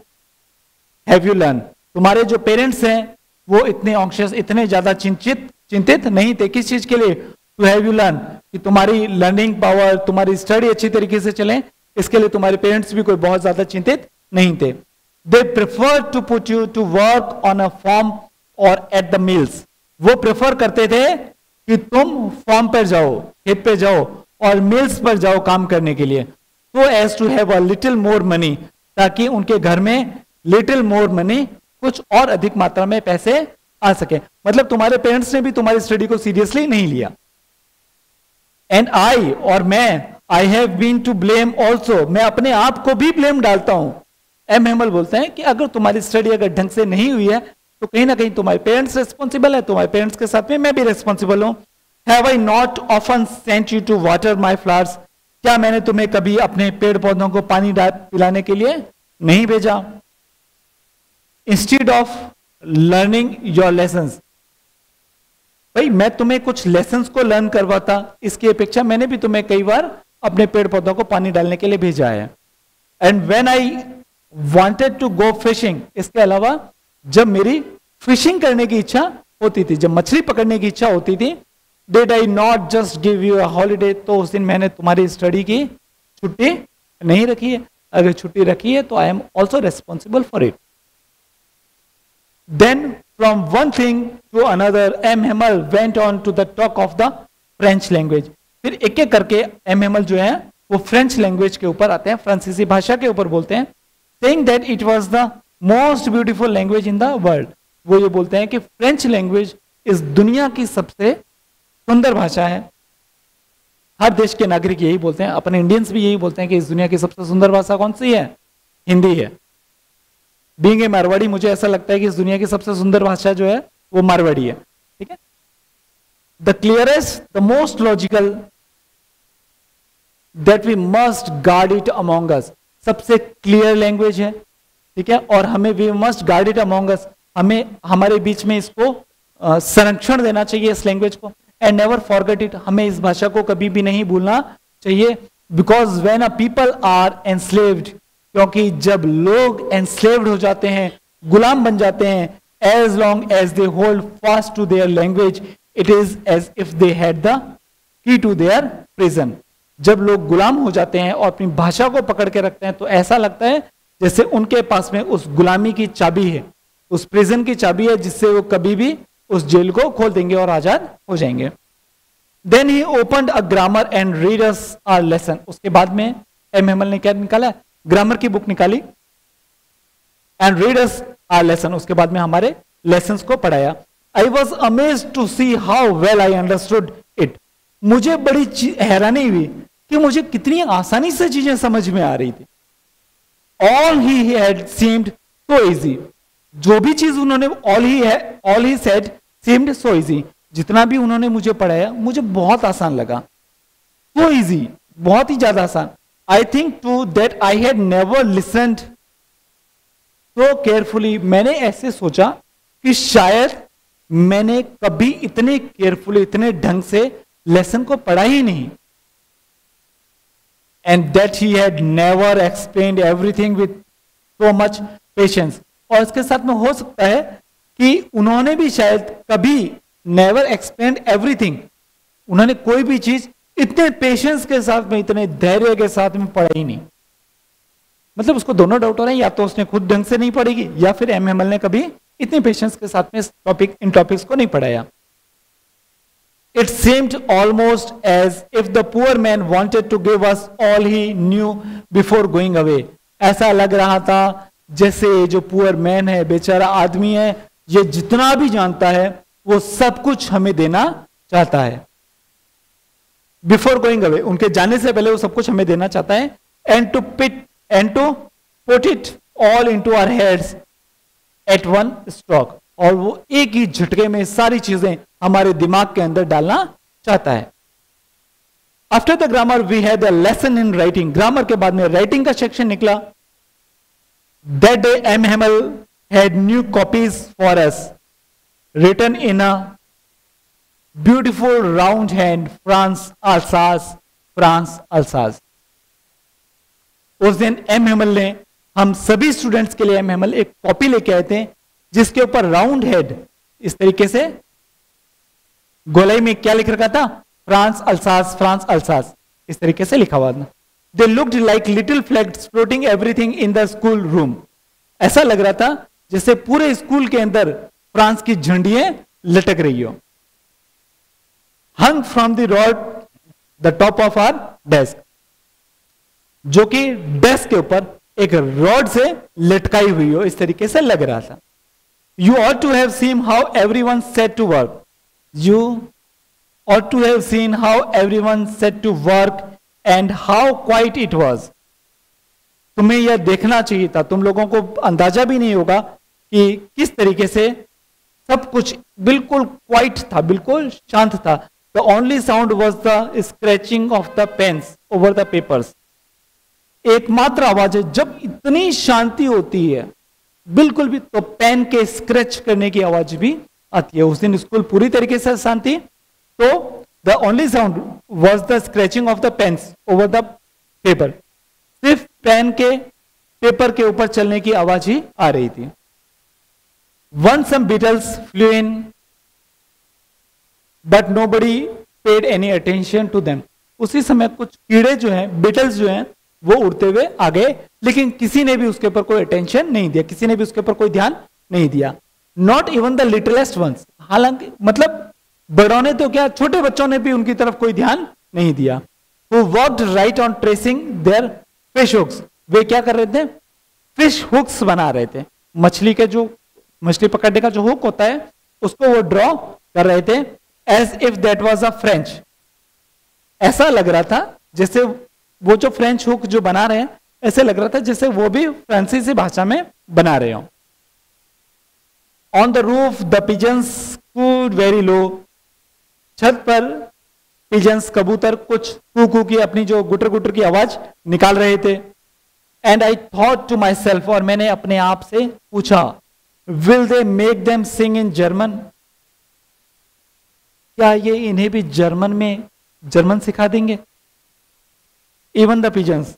have you learn, तुम्हारे जो पेरेंट्स हैं वो इतने ऑन्शियस, इतने ज्यादा चिंतित नहीं थे किस चीज के लिए, टू हैव यू लर्न, कि तुम्हारी लर्निंग पावर, तुम्हारी स्टडी अच्छी तरीके से चले, इसके लिए तुम्हारे पेरेंट्स भी कोई बहुत ज्यादा चिंतित नहीं थे। They prefer to put you to work on a farm और एट द मिल्स, वो प्रेफर करते थे कि तुम फार्म पर जाओ, खेत पे जाओ और मिल्स पर जाओ काम करने के लिए, तो as to have a little more money, ताकि उनके घर में लिटिल मोर मनी, कुछ और अधिक मात्रा में पैसे आ सके। मतलब तुम्हारे पेरेंट्स ने भी तुम्हारी स्टडी को सीरियसली नहीं लिया। एंड आई, और मैं, I have been to blame also, मैं अपने आप को भी ब्लेम डालता हूं। एम हेमल बोलते हैं कि अगर तुम्हारी स्टडी अगर ढंग से नहीं हुई है तो कहीं ना कहीं तुम्हारे पेरेंट्स रिस्पॉन्सिबल है, तुम्हारे पेरेंट्स के साथ में मैं भी रिस्पॉन्सिबल हूं। Have I not often sent you to water my flowers, क्या मैंने तुम्हें कभी अपने पेड़ पौधों को पानी पिलाने के लिए नहीं भेजा। Instead of learning your lessons, भाई मैं तुम्हें कुछ लेसन्स को लर्न करवाता, इसकी अपेक्षा मैंने भी तुम्हें कई बार अपने पेड़ पौधों को पानी डालने के लिए भेजा है। And when I wanted to go fishing, इसके अलावा जब मेरी फिशिंग करने की इच्छा होती थी, जब मछली पकड़ने की इच्छा होती थी, did I not just give you a holiday, तो उस दिन मैंने तुम्हारी स्टडी की छुट्टी नहीं रखी है। अगर छुट्टी रखी है तो I am also responsible for it. Then from one thing to another, M. Hamel went on to the talk of the French language। फिर एक एक करके एम हेमल जो है वो फ्रेंच लैंग्वेज के ऊपर आते हैं, फ्रांसीसी भाषा के ऊपर बोलते हैं। saying that it was the most beautiful language in the world, वो ये बोलते हैं कि फ्रेंच लैंग्वेज इस दुनिया की सबसे सुंदर भाषा है। हर देश के नागरिक यही बोलते हैं, अपने इंडियंस भी यही बोलते हैं कि इस दुनिया की सबसे सुंदर भाषा कौन सी है, हिंदी है। बीइंग ए मारवाड़ी, मुझे ऐसा लगता है कि इस दुनिया की सबसे सुंदर भाषा जो है वो मारवाड़ी है, ठीक है। The clearest, the most logical, that we must guard it among us, सबसे क्लियर लैंग्वेज है, ठीक है, और हमें we must guard it among us, हमें हमारे बीच में इसको संरक्षण देना चाहिए इस लैंग्वेज को। एंड नेवर फॉरगेट इट, हमें इस भाषा को कभी भी नहीं भूलना चाहिए। Because when a people are enslaved, क्योंकि जब लोग एनस्लेव्ड हो जाते हैं, गुलाम बन जाते हैं, as long as they hold fast to their language, it is as if they had the key to their prison. जब लोग गुलाम हो जाते हैं और अपनी भाषा को पकड़ के रखते हैं तो ऐसा लगता है जैसे उनके पास में उस गुलामी की चाबी है, उस प्रिजन की चाबी है, जिससे वो कभी भी उस जेल को खोल देंगे और आजाद हो जाएंगे। Then he opened a grammar and read us our lesson, उसके बाद में एम हेमल ने क्या निकाला, ग्रामर की बुक निकाली, and read us our lesson, उसके बाद में हमारे लेसन्स को पढ़ाया. I was amazed to see how well I understood it. मुझे बड़ी हैरानी हुई कि मुझे कितनी आसानी से चीजें समझ में आ रही थी. All he had seemed so easy. जो भी चीज उन्होंने all he said seemed so easy. जितना भी उन्होंने मुझे पढ़ाया मुझे बहुत आसान लगा. सो इजी, बहुत ही ज्यादा आसान. I think too that I had never listened so carefully. मैंने ऐसे सोचा कि शायद मैंने कभी इतने केयरफुली, इतने ढंग से लेसन को पढ़ा ही नहीं. And that he had never explained everything with so much patience. और इसके साथ में हो सकता है कि उन्होंने भी शायद कभी नेवर एक्सप्लेन्ड एवरीथिंग, उन्होंने कोई भी चीज इतने पेशेंस के साथ में, इतने धैर्य के साथ में पढ़ा ही नहीं. मतलब उसको दोनों डाउट हो रहे हैं, या तो उसने खुद ढंग से नहीं पढ़ेगी या फिर एमएमएल ने कभी इतने पेशेंस के साथ में इन टॉपिक्स को नहीं पढ़ाया. It seemed almost as if the poor man wanted to give us all he knew before going away. ऐसा लग रहा था जैसे जो पुअर मैन है, बेचारा आदमी है, ये जितना भी जानता है वो सब कुछ हमें देना चाहता है. बिफोर गोइंग अवे, उनके जाने से पहले वो सब कुछ हमें देना चाहता है. And to put it all into our heads at one stroke. और वो एक ही झटके में सारी चीजें हमारे दिमाग के अंदर डालना चाहता है. After the grammar we had a lesson in writing. Grammar के बाद में राइटिंग का सेक्शन निकला. That day M Hamel had new copies for us written in a beautiful round hand France Alsace, France Alsace. उस दिन M Hemal ने हम सभी स्टूडेंट्स के लिए एम हेमल एक कॉपी लेके आए थे जिसके ऊपर राउंड हेड इस तरीके से गोलाई में क्या लिख रखा था, फ्रांस अल्सास, फ्रांस अल्सास, इस तरीके से लिखा हुआ था. They looked like little flags floating everything in the school room. ऐसा लग रहा था जैसे पूरे स्कूल के अंदर फ्रांस की झंडियां लटक रही हो. Hung from the rod the top of our desk, जो कि डेस्क के ऊपर एक रॉड से लटकाई हुई हो, इस तरीके से लग रहा था. You ought to have seen how everyone set to work. You ought to have seen how everyone set to work and how quiet it was. तुम्हें यह देखना चाहिए था, तुम लोगों को अंदाजा भी नहीं होगा कि किस तरीके से सब कुछ बिल्कुल क्वाइट था, बिल्कुल शांत था. The only sound was the scratching of the pens over the papers. एकमात्र आवाज है जब इतनी शांति होती है बिल्कुल भी, तो पेन के स्क्रैच करने की आवाज भी आती है. उस दिन स्कूल पूरी तरीके से शांत थी, तो the only sound was the scratching of the pens over the paper. सिर्फ पेन के पेपर के ऊपर चलने की आवाज ही आ रही थी. One some beetles flew in but nobody paid any attention to them. उसी समय कुछ कीड़े जो हैं, बीटल्स जो हैं, वो उड़ते हुए आ गए, लेकिन किसी ने भी उसके ऊपर कोई अटेंशन नहीं दिया, किसी ने भी उसके ऊपर कोई ध्यान नहीं दिया. Not even the littlest ones. हालांकि मतलब बड़ों ने तो क्या, छोटे बच्चों ने भी उनकी तरफ कोई ध्यान नहीं दिया. Who worked right on tracing their fish hooks. वे क्या कर रहे थे, फिश हुक्स बना रहे थे. मछली के जो मछली पकड़ने का जो हुक होता है उसको वो ड्रॉ कर रहे थे. As if that was a French. ऐसा लग रहा था जैसे वो जो फ्रेंच हुक जो बना रहे हैं, ऐसे लग रहा था जैसे वो भी फ्रांसीसी भाषा में बना रहे हो. On the roof the pigeons cooed very low. छत पर पिजन्स, कबूतर, कुछ कू की अपनी जो गुटर गुटर की आवाज निकाल रहे थे. And I thought to myself, और मैंने अपने आप से पूछा, will they make them sing in German. क्या ये इन्हें भी जर्मन सिखा देंगे. इवन द पिजन्स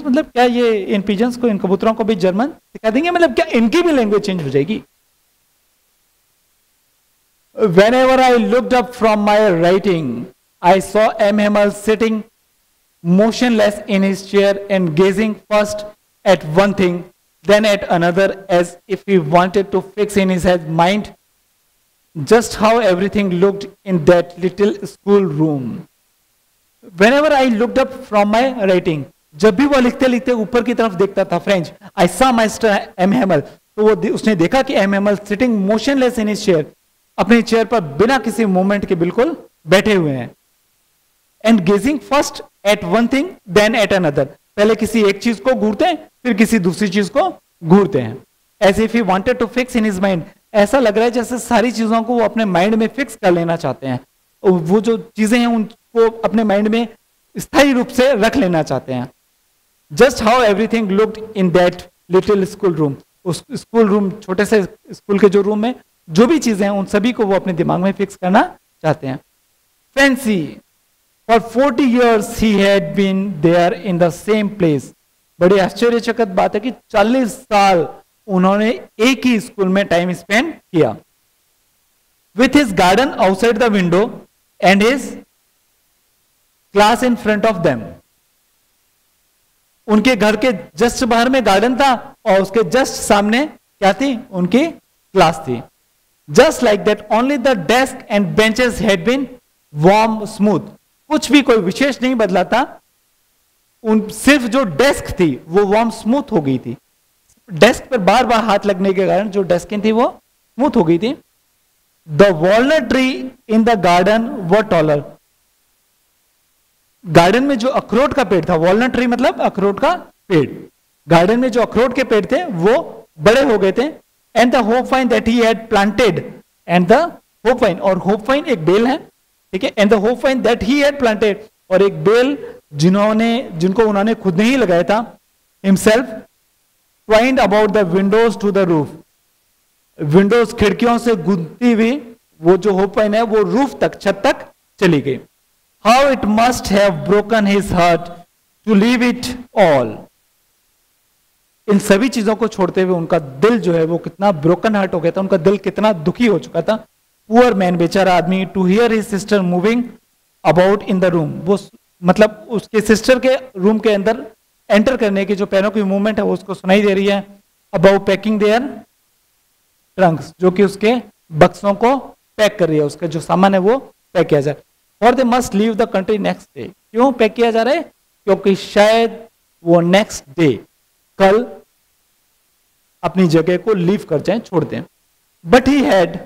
मतलब क्या ये इन पिजन्स को, इन कबूतरों को भी जर्मन सिखा देंगे, मतलब क्या इनकी भी लैंग्वेज चेंज हो जाएगी. Whenever I looked up from my writing, I saw M. Hamel sitting motionless in his chair and gazing first at one thing, then at another, as if he wanted to fix in his mind just how everything looked in that little school room. Whenever I looked up from my writing, जब भी वो लिखते लिखते ऊपर की तरफ देखता था French, I saw Master M. Hamel, तो वो उसने देखा कि M Hamel sitting motionless in his chair, अपनी चेयर पर बिना किसी मूवमेंट के बिल्कुल बैठे हुए हैं। And gazing first at one thing then at another, पहले किसी एक चीज को घूरते हैं फिर किसी दूसरी चीज को घूरते हैं। As if he wanted to fix in his mind, ऐसा लग रहा है जैसे सारी चीजों को वो अपने माइंड में फिक्स कर लेना चाहते हैं, वो जो चीजें हैं उनको अपने माइंड में स्थायी रूप से रख लेना चाहते हैं। Just how everything looked in that little school room, उस स्कूल रूम, छोटे से स्कूल के जो रूम में जो भी चीजें हैं उन सभी को वो अपने दिमाग में फिक्स करना चाहते हैं। Fancy for 40 years he had been there in the same place, बड़ी आश्चर्यचकित बात है कि 40 साल उन्होंने एक ही स्कूल में टाइम स्पेंड किया। With his garden outside the window and his class in front of them, उनके घर के जस्ट बाहर में गार्डन था और उसके जस्ट सामने क्या थी, उनकी क्लास थी। Just like that only the desk and benches had been warm smooth, कुछ भी कोई विशेष नहीं बदला था, सिर्फ जो डेस्क थी वो वार्म स्मूथ हो गई थी। डेस्क पर बार बार हाथ लगने के कारण जो डेस्क थी वो स्मूथ हो गई थी। The walnut tree in the garden were taller, garden में जो अखरोट का पेड़ था, वॉलनट ट्री मतलब अखरोट का पेड़, गार्डन में जो अखरोट के पेड़ थे वो बड़े हो गए थे। And the hop vine that he had planted, and the hop vine, और होप वाइन एक बेल है, ठीक है। And the hop vine that he had planted, और एक बेल जिनको उन्होंने खुद नहीं लगाया था, himself twined about the windows to the roof, windows खिड़कियों से गुंजती हुई वो जो होप वाइन है वो रूफ तक, छत तक चली गई। How it must have broken his heart to leave it all, इन सभी चीजों को छोड़ते हुए उनका दिल जो है वो कितना ब्रोकन हार्ट हो गया था, उनका दिल कितना दुखी हो चुका था। पुअर मैन, बेचारा आदमी, to hear his sister moving about in the room, वो मतलब उसके सिस्टर के रूम के अंदर एंटर करने की जो पैरों की मूवमेंट है वो उसको सुनाई दे रही है। अबाउट पैकिंग देयर ट्रंक्स, जो कि उसके बक्सों को पैक कर रही है, उसका जो सामान है वो पैक किया जाए। और they must leave the country next day, क्यों पैक किया जा रहा है, क्योंकि शायद वो नेक्स्ट डे, कल अपनी जगह को लीव कर जाएं, छोड़ दें। But he had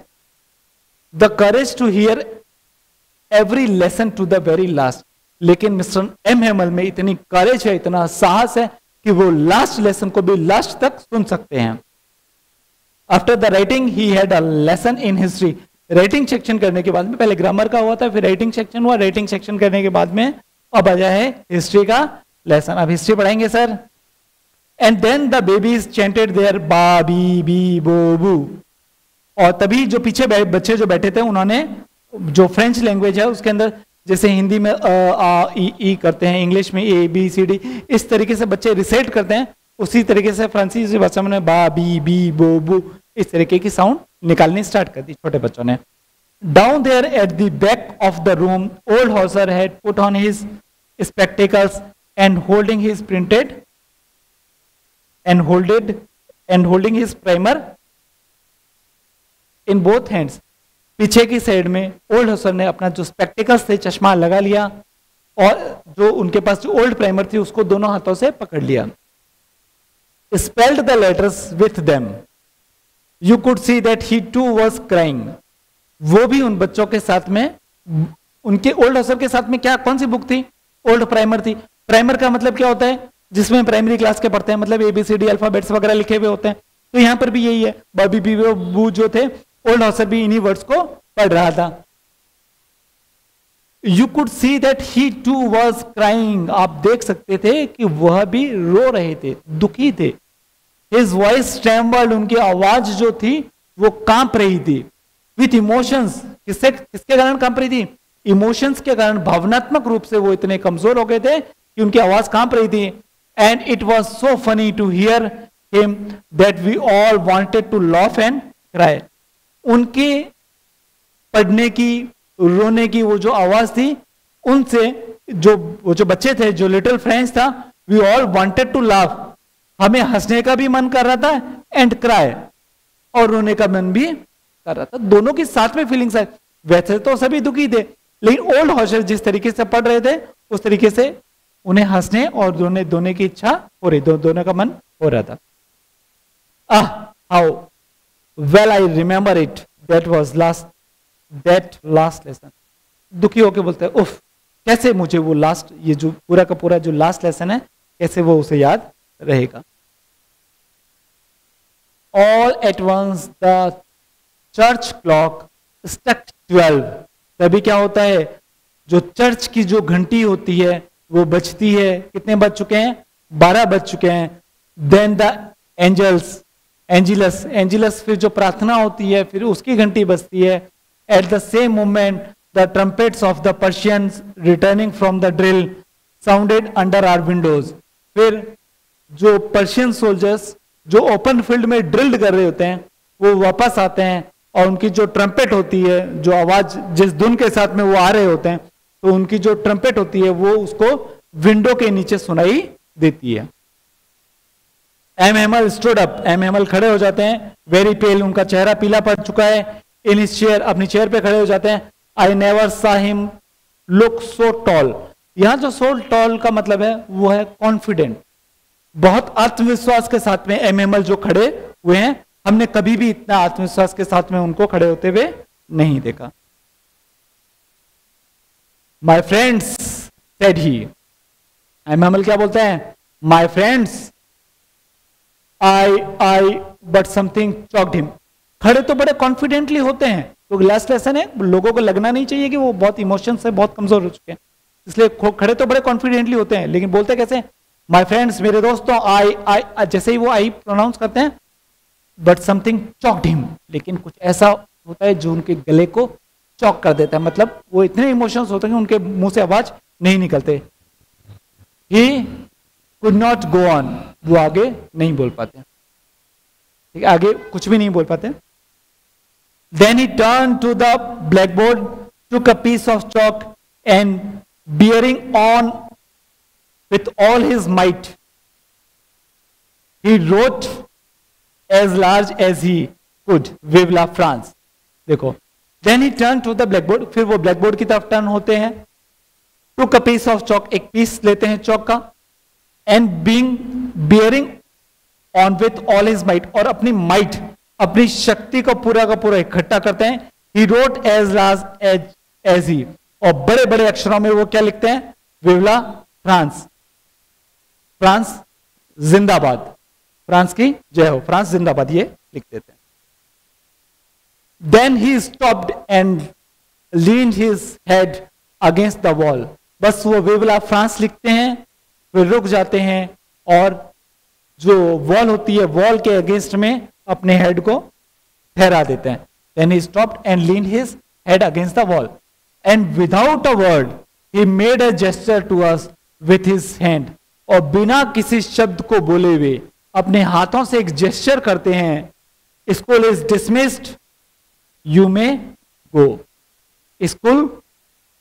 the courage to hear every lesson to the very last, लेकिन मिस्टर एम हेमल में इतनी करेज है, इतना साहस है कि वो लास्ट लेसन को भी लास्ट तक सुन सकते हैं। After the writing he had a lesson in history, writing section करने के बाद में, पहले ग्रामर का हुआ था फिर राइटिंग सेक्शन हुआ, राइटिंग सेक्शन करने के बाद में अब आ जाए हिस्ट्री का लेसन, अब हिस्ट्री पढ़ाएंगे sir. And then the babies chanted their ba be bi bo bu, और तभी जो पीछे बच्चे जो बैठे थे उन्होंने जो फ्रेंच लैंग्वेज है उसके अंदर, जैसे हिंदी में आ ई करते हैं, इंग्लिश में ए बी सी डी, इस तरीके से बच्चे रिसाइट करते हैं, उसी तरीके से फ्रांसीसी भाषा में बा बी बी बो बू इस तरीके की साउंड निकालनी स्टार्ट कर दी छोटे बच्चों ने। Down there at the back of the room old Hauser had put on his spectacles and holding his printed and holding his primer in both hands, पीछे की साइड में ओल्ड हॉसर ने अपना जो स्पेक्टिकल्स थे, चश्मा लगा लिया, और जो उनके पास जो ओल्ड प्राइमर थी उसको दोनों हाथों से पकड़ लिया। Spelled the letters with them, you could see that he too was crying, वो भी उन बच्चों के साथ में, उनके ओल्ड हॉसर के साथ में क्या, कौन सी बुक थी, ओल्ड प्राइमर थी। प्राइमर का मतलब क्या होता है, जिसमें प्राइमरी क्लास के पढ़ते हैं, मतलब एबीसीडी अल्फाबेट्स वगैरह लिखे हुए होते हैं, तो यहां पर भी यही है, बॉबी बी बू जो थे, ओल्ड हॉसर भी इन्हीं वर्ड्स को पढ़ रहा था। You could see that he too was crying, आप देख सकते थे कि वह भी रो रहे थे, दुखी थे। हिज वॉइस ट्रेम्बल्ड, उनकी आवाज जो थी वो कांप रही थी। विथ इमोशंस, किसके कारण कांप रही थी, इमोशंस के कारण, भावनात्मक रूप से वो इतने कमजोर हो गए थे कि उनकी आवाज कांप रही थी। And it was so funny to hear him that we all wanted to laugh and cry, उनके पढ़ने की, रोने की वो जो आवाज थी, उनसे वो जो बच्चे थे, जो लिटिल फ्रेंड्स था, we all wanted to laugh, हमें हंसने का भी मन कर रहा था, एंड क्राई, और रोने का मन भी कर रहा था, दोनों की साथ में फीलिंग्स है। वैसे तो सभी दुखी थे, लेकिन ओल्ड हॉसर जिस तरीके से पढ़ रहे थे उस तरीके से उन्हें हंसने और रोने की इच्छा हो रही, दोनों का मन हो रहा था। How well I remember it, that last lesson. दुखी होके बोलते हैं, उफ, कैसे मुझे वो लास्ट, ये जो पूरा का पूरा जो लास्ट लेसन है, कैसे वो उसे याद रहेगा। All at once the church clock struck 12। तभी क्या होता है, जो चर्च की जो घंटी होती है वो बजती है। कितने बज चुके हैं? 12 बज चुके हैं। देन द एंजिलस फिर जो प्रार्थना होती है फिर उसकी घंटी बजती है। At the same moment the trumpets of the Persians returning from the drill sounded under our windows. फिर जो पर्शियन सोल्जर्स जो ओपन फील्ड में ड्रिल्ड कर रहे होते हैं वो वापस आते हैं और उनकी जो ट्रम्पेट होती है, जो आवाज जिस धुन के साथ में वो आ रहे होते हैं, तो उनकी जो ट्रम्पेट होती है वो उसको विंडो के नीचे सुनाई देती है। M Hemal stood up, M Hemal खड़े हो जाते हैं। वेरी पेल, उनका चेहरा पीला पड़ चुका है। इन हिज चेयर, अपनी चेयर पे खड़े हो जाते हैं। आई नेवर सा हिम लुक सो टॉल। यहां जो सो टॉल का मतलब है वो है कॉन्फिडेंट, बहुत आत्मविश्वास के साथ में एम हेमल जो खड़े हुए हैं। हमने कभी भी इतना आत्मविश्वास के साथ में उनको खड़े होते हुए नहीं देखा। My friends said he, M Hamel क्या बोलते हैं? My friends I but something choked him. खड़े तो बड़े कॉन्फिडेंटली होते हैं, तो लास्ट लेसन है, लोगों को लगना नहीं चाहिए कि वो बहुत इमोशन से बहुत कमजोर हो चुके हैं, इसलिए खड़े तो बड़े कॉन्फिडेंटली होते हैं, लेकिन बोलते कैसे? माई फ्रेंड्स, मेरे दोस्तों, आई जैसे ही वो आई प्रोनाउंस करते हैं, बट समथिंग चॉक्ड हिम, लेकिन कुछ ऐसा होता है जो उनके गले को चॉक कर देता है, मतलब वो इतने इमोशंस होते हैं कि उनके मुंह से आवाज नहीं निकलते। He could not go on, वो आगे नहीं बोल पाते, ठीक है, आगे कुछ भी नहीं बोल पाते। Then he turn to the blackboard, took a piece of chalk and bearing on with all his might he wrote as large as he could, विवला फ्रांस। देखो, then he turn to the blackboard, फिर वो blackboard की तरफ turn होते हैं। Took a piece of chalk, एक piece लेते हैं चौक का। And being bearing on with all his might, और अपनी माइट, अपनी शक्ति को पूरा का पूरा इकट्ठा करते हैं। He wrote as large as he, और बड़े बड़े अक्षरों में वो क्या लिखते हैं? विवला फ्रांस, फ्रांस जिंदाबाद, फ्रांस की जय हो, फ्रांस जिंदाबाद, ये लिख देते हैं। Then he stopped and leaned his head against the wall, बस वो विवला फ्रांस लिखते हैं, फिर रुक जाते हैं और जो वॉल होती है वॉल के अगेंस्ट में अपने हेड को ठहरा देते हैं। Then he stopped and leaned his head against the wall and without a word he made a gesture to us with his hand, और बिना किसी शब्द को बोले हुए अपने हाथों से एक जेस्चर करते हैं। School is dismissed, you may go, school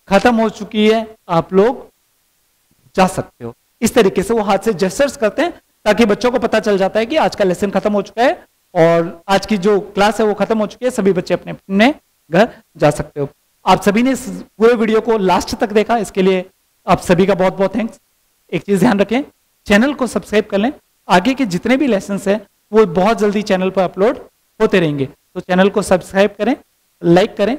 खत्म हो चुकी है, आप लोग जा सकते हो। इस तरीके से वो हाथ से जेस्चर्स करते हैं ताकि बच्चों को पता चल जाता है कि आज का लेसन खत्म हो चुका है और आज की जो क्लास है वो खत्म हो चुकी है, सभी बच्चे अपने अपने घर जा सकते हो। आप सभी ने पूरे वीडियो को लास्ट तक देखा, इसके लिए आप सभी का बहुत बहुत थैंक्स। एक चीज ध्यान रखें, चैनल को सब्सक्राइब कर लें, आगे के जितने भी लेसन है वो बहुत जल्दी चैनल पर अपलोड होते रहेंगे, तो चैनल को सब्सक्राइब करें, लाइक करें,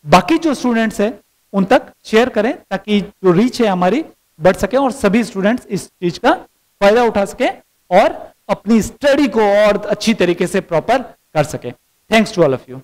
बाकी जो स्टूडेंट्स हैं उन तक शेयर करें ताकि जो रीच है हमारी बढ़ सके और सभी स्टूडेंट्स इस चीज का फायदा उठा सके और अपनी स्टडी को और अच्छी तरीके से प्रॉपर कर सके। Thanks to all of you.